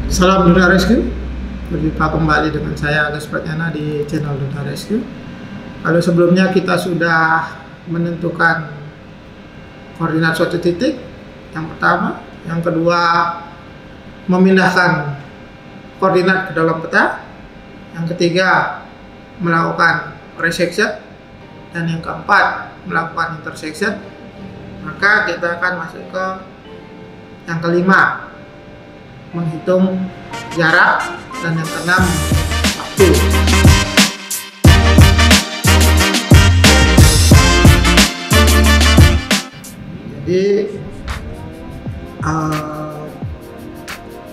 Salam Duda Rescue, berjumpa kembali dengan saya Agus Pratnyana di channel Duda Rescue. Kalau sebelumnya kita sudah menentukan koordinat suatu titik, yang pertama, yang kedua memindahkan koordinat ke dalam peta, yang ketiga melakukan resection, dan yang keempat melakukan intersection, maka kita akan masuk ke yang kelima, menghitung jarak, dan yang keenam waktu. Jadi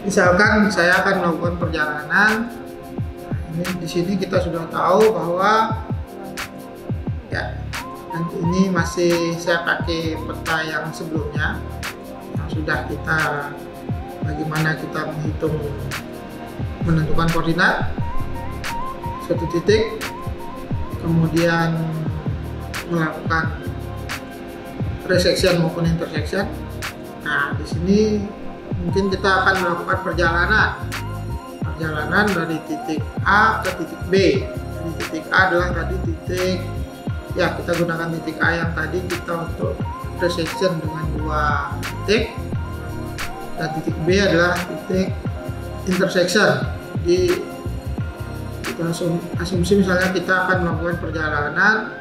misalkan saya akan melakukan perjalanan, ini di sini kita sudah tahu bahwa ya nanti ini masih saya pakai peta yang sebelumnya yang sudah kita bagaimana kita menentukan koordinat suatu titik, kemudian melakukan resection maupun intersection. Nah, di sini mungkin kita akan melakukan perjalanan dari titik A ke titik B. Jadi titik A adalah tadi titik, ya kita gunakan titik A yang tadi kita untuk resection dengan dua titik, dan titik B adalah titik intersection. Jadi kita asumsi misalnya kita akan melakukan perjalanan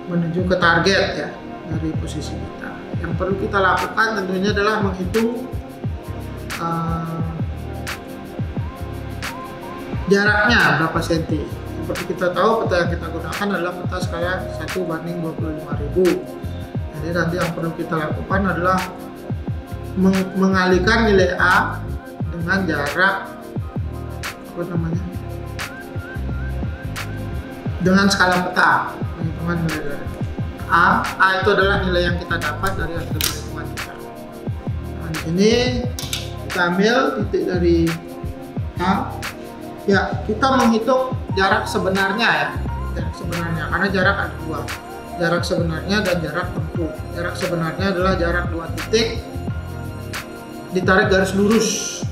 menuju ke target ya dari posisi kita. Yang perlu kita lakukan tentunya adalah menghitung jaraknya berapa senti. Seperti kita tahu peta yang kita gunakan adalah peta skala 1:25.000. Jadi nanti yang perlu kita lakukan adalah mengalihkan nilai A dengan jarak dengan skala peta, penghitungan nilai jarak. A itu adalah nilai yang kita dapat dari hasil perhitungan kita. Nah, di sini kita ambil titik dari A. Ya, kita menghitung jarak sebenarnya ya, jarak sebenarnya, karena jarak ada dua, jarak sebenarnya dan jarak tempuh. Jarak sebenarnya adalah jarak dua titik ditarik garis lurus,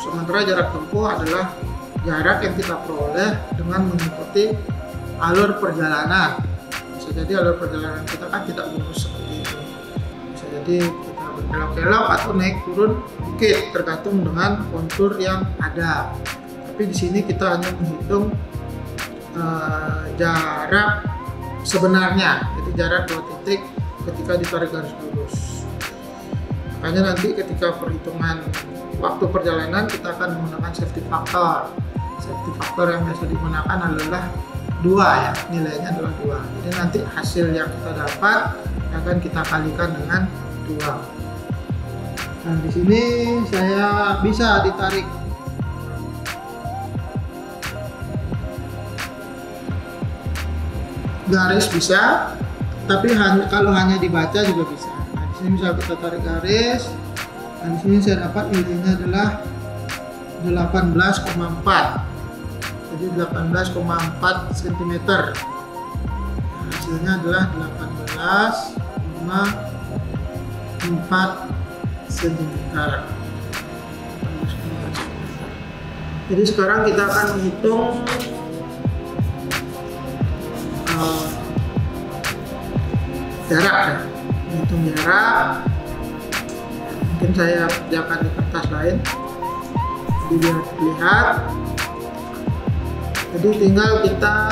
sementara jarak tempuh adalah jarak yang kita peroleh dengan mengikuti alur perjalanan. Bisa jadi alur perjalanan kita kan tidak lurus seperti itu, bisa jadi kita berbelok-belok atau naik turun bukit tergantung dengan kontur yang ada. Tapi di sini kita hanya menghitung jarak sebenarnya, jadi jarak dua titik ketika ditarik garis lurus. Makanya nanti ketika perhitungan waktu perjalanan kita akan menggunakan safety factor. Safety factor yang biasa digunakan adalah 2 ya, nilainya adalah 2. Jadi nanti hasil yang kita dapat akan kita kalikan dengan 2. Nah, di sini saya bisa ditarik garis bisa, tapi kalau hanya dibaca juga bisa. Nah, di sini misal kita tarik garis, dan di sini saya dapat nilainya adalah 18,4. Jadi 18,4 cm. Nah, hasilnya adalah 18,4 cm. Jadi sekarang kita akan menghitung jarak ya. Menghitung jarak. Mungkin saya kerjakan di kertas lain, jadi biar terlihat. Jadi tinggal kita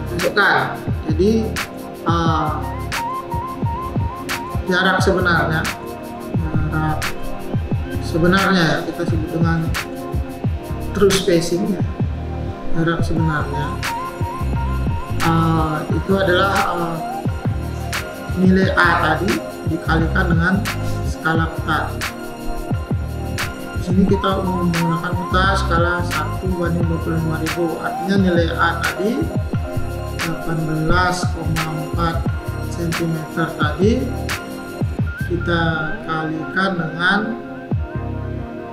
masukkan. Jadi jarak sebenarnya ya, kita sebut dengan true spacing ya. Jarak sebenarnya itu adalah nilai A tadi dikalikan dengan skala peta. Di sini kita menggunakan peta skala 1:25.000, artinya nilai A tadi 18,4 cm tadi kita kalikan dengan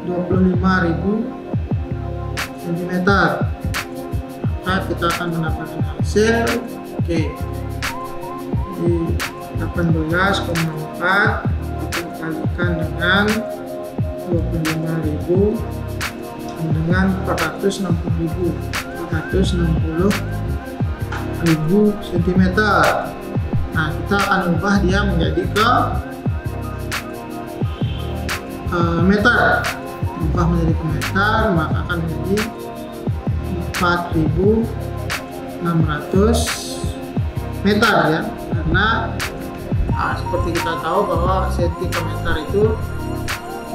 25.000 cm, maka kita akan mendapatkan hasil oke. Di 18,4 kita kalikan dengan 25.000 dengan 460.000 cm. Nah, kita akan ubah dia menjadi ke meter. Ubah menjadi ke meter, maka akan menjadi 4.600 meter ya, karena seperti kita tahu bahwa senti ke meter itu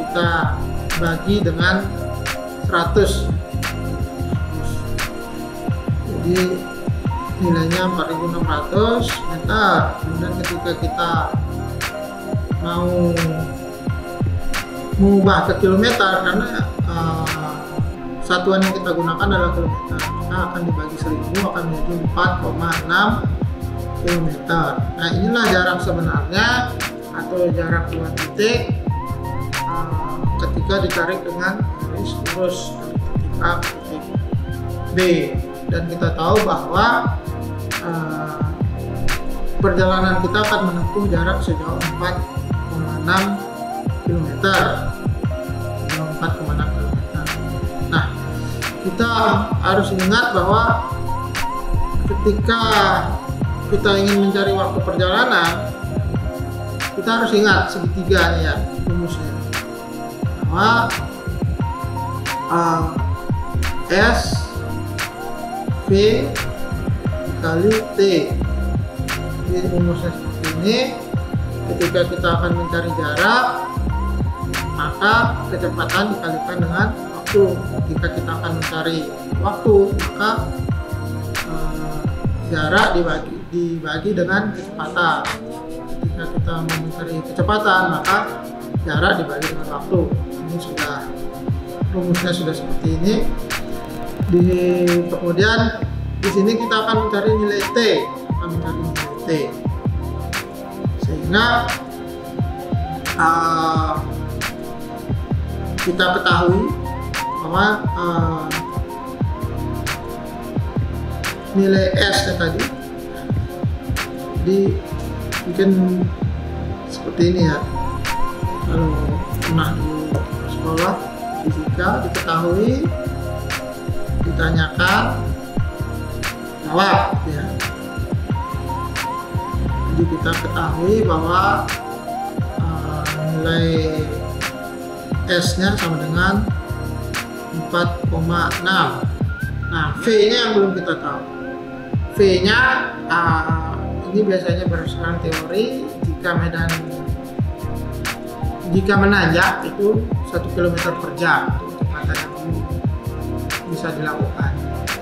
kita bagi dengan 100, jadi nilainya 4.600 meter. Kemudian ketika kita mau mengubah ke kilometer, karena satuan yang kita gunakan adalah kilometer, maka akan dibagi 1000 akan menjadi 4,6 km. Nah, inilah jarak sebenarnya atau jarak dua titik ketika ditarik dengan garis lurus dari titik A ke titik B. Dan kita tahu bahwa perjalanan kita akan menempuh jarak sejauh 4,6 km. Nah, kita harus ingat bahwa ketika kita ingin mencari waktu perjalanan, kita harus ingat segitiga ya rumusnya, bahwa S V dikali T. Jadi rumusnya seperti ini. Ketika kita akan mencari jarak, maka kecepatan dikalikan dengan waktu. Ketika kita akan mencari waktu, maka jarak dibagi dengan kecepatan. Ketika kita mencari kecepatan, maka jarak dibagi dengan waktu. Ini sudah rumusnya sudah seperti ini. Kemudian di sini kita akan mencari nilai T, sehingga kita ketahui bahwa nilai S tadi bikin seperti ini ya. Kalau pernah di sekolah fisika diketahui, ditanyakan, jawab ya. Jadi kita ketahui bahwa nilai S-nya sama dengan 4,6. Nah, V-nya yang belum kita tahu. V-nya ini biasanya berdasarkan teori, jika menanjak itu 1 km per jam untuk kecepatan yang bisa dilakukan.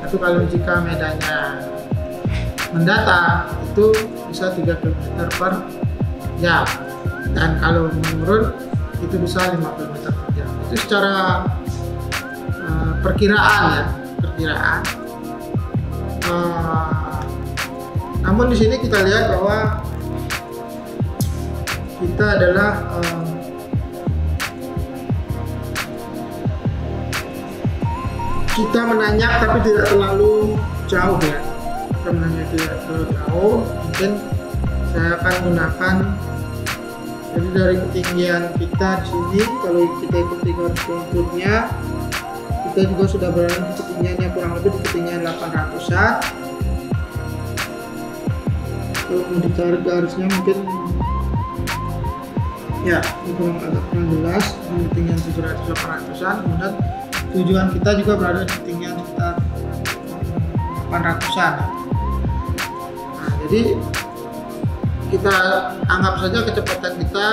Tapi kalau jika medannya mendatar itu bisa 3 km per jam, dan kalau menurun itu bisa 5 km per jam. Itu secara perkiraan. Namun di sini kita lihat bahwa kita adalah kita menanjak tapi tidak terlalu jauh ya. Kita menanjak tidak terlalu jauh. Mungkin saya akan gunakan, jadi dari ketinggian kita di sini, kalau kita ikuti garis konturnya, kita juga sudah berada di ketinggiannya kurang lebih di ketinggian 800-an. Kalau mau ditarik garisnya mungkin ya agak kurang jelas, di ketinggian 700-800-an. Kemudian tujuan kita juga berada di ketinggian sekitar 800-an. Nah, jadi kita anggap saja kecepatan kita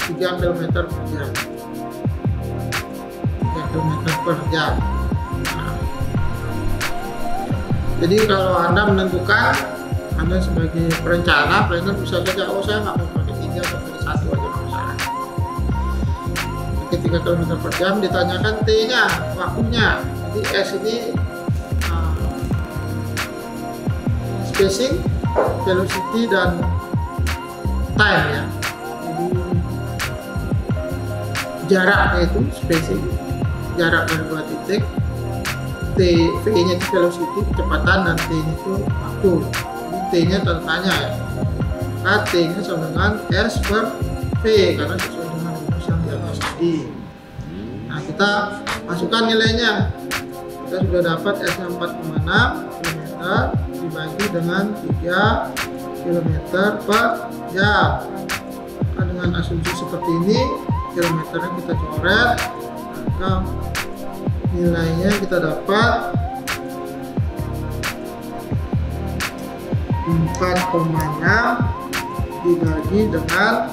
3 km per jam. 3 km per jam. Nah, jadi kalau Anda menentukan, Anda sebagai perencana, planner bisa saja, saya nggak mau pakai 3 atau pakai 1 aja nggak usah. Pakai 3 km per jam, ditanyakan T-nya, waktunya. Jadi S ini spacing, velocity, dan time ya. Jadi jaraknya itu spacing, jarak dari dua titik. V-nya itu velocity, kecepatan, dan T-nya itu waktu. T-nya tanda tanya ya. Nah, T-nya sama dengan S per V karena sesuai dengan rumus yang di atas tadi. Nah, kita masukkan nilainya. Kita sudah dapat S-nya 4,6 km dibagi dengan 3 km per jam. Maka dengan asumsi seperti ini, kilometernya kita coret, maka nilainya kita dapat 4,6 dibagi dengan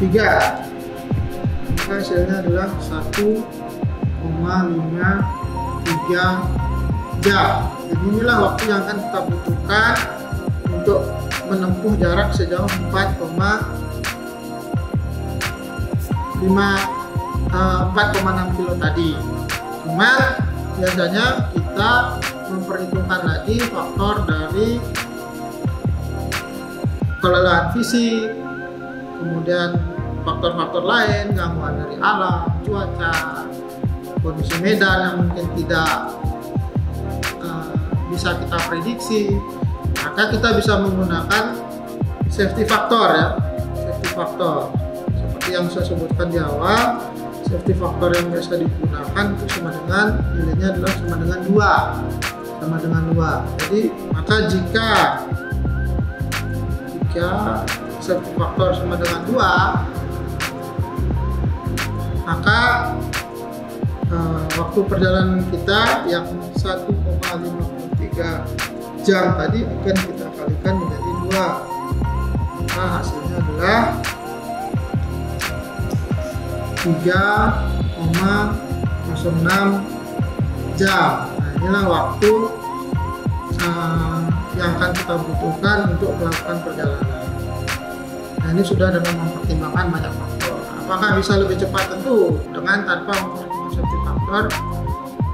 3, maka hasilnya adalah 1,53 jam. Jadi inilah waktu yang akan kita butuhkan untuk menempuh jarak sejauh 4,6 kilo tadi. Cuman biasanya kita memperhitungkan lagi faktor dari kelelahan fisik, kemudian faktor-faktor lain, gangguan dari alam, cuaca, kondisi medan yang mungkin tidak bisa kita prediksi. Maka kita bisa menggunakan safety factor ya, safety factor seperti yang saya sebutkan di awal. Safety factor yang biasa digunakan itu sama dengan nilainya adalah sama dengan 2. Jadi maka jika safety factor sama dengan 2, maka waktu perjalanan kita yang 1,53 jam tadi akan kita kalikan menjadi 2. Maka hasilnya adalah 3,06 jam. Nah, inilah waktu yang akan kita butuhkan untuk melakukan perjalanan. Nah, ini sudah dengan mempertimbangkan banyak faktor. Apakah bisa lebih cepat? Tentu dengan tanpa mempertimbangkan safety factor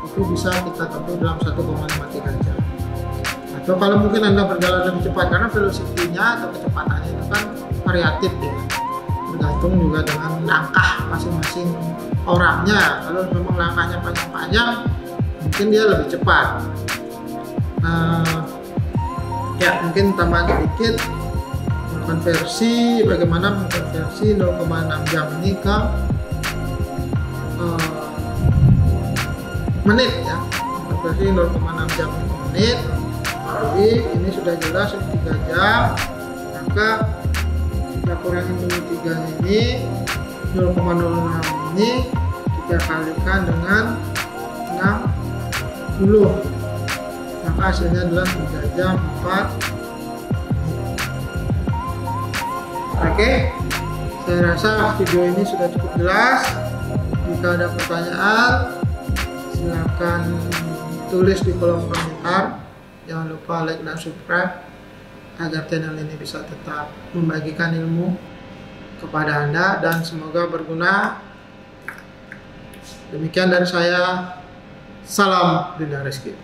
itu bisa kita tempuh dalam 1,53 jam. Atau kalau mungkin Anda berjalan lebih cepat, karena velocity-nya atau kecepatannya itu kan variatif ya, bergantung juga dengan langkah masing-masing orangnya. Kalau memang langkahnya panjang-panjang, mungkin dia lebih cepat. Ya mungkin tambahan sedikit, bagaimana mengkonversi 0,6 jam ini ke menit ya, konversi 0,6 jam ke menit. Jadi ini sudah jelas 3 jam, maka kita kurangi dulu 3 ini, 0,06 ini kita kalikan dengan 60, maka hasilnya adalah 3 jam 4. Oke, saya rasa video ini sudah cukup jelas. Jika ada pertanyaan, silakan tulis di kolom komentar. Jangan lupa like dan subscribe agar channel ini bisa tetap membagikan ilmu kepada Anda dan semoga berguna. Demikian dari saya. Salam Dinda Rizki.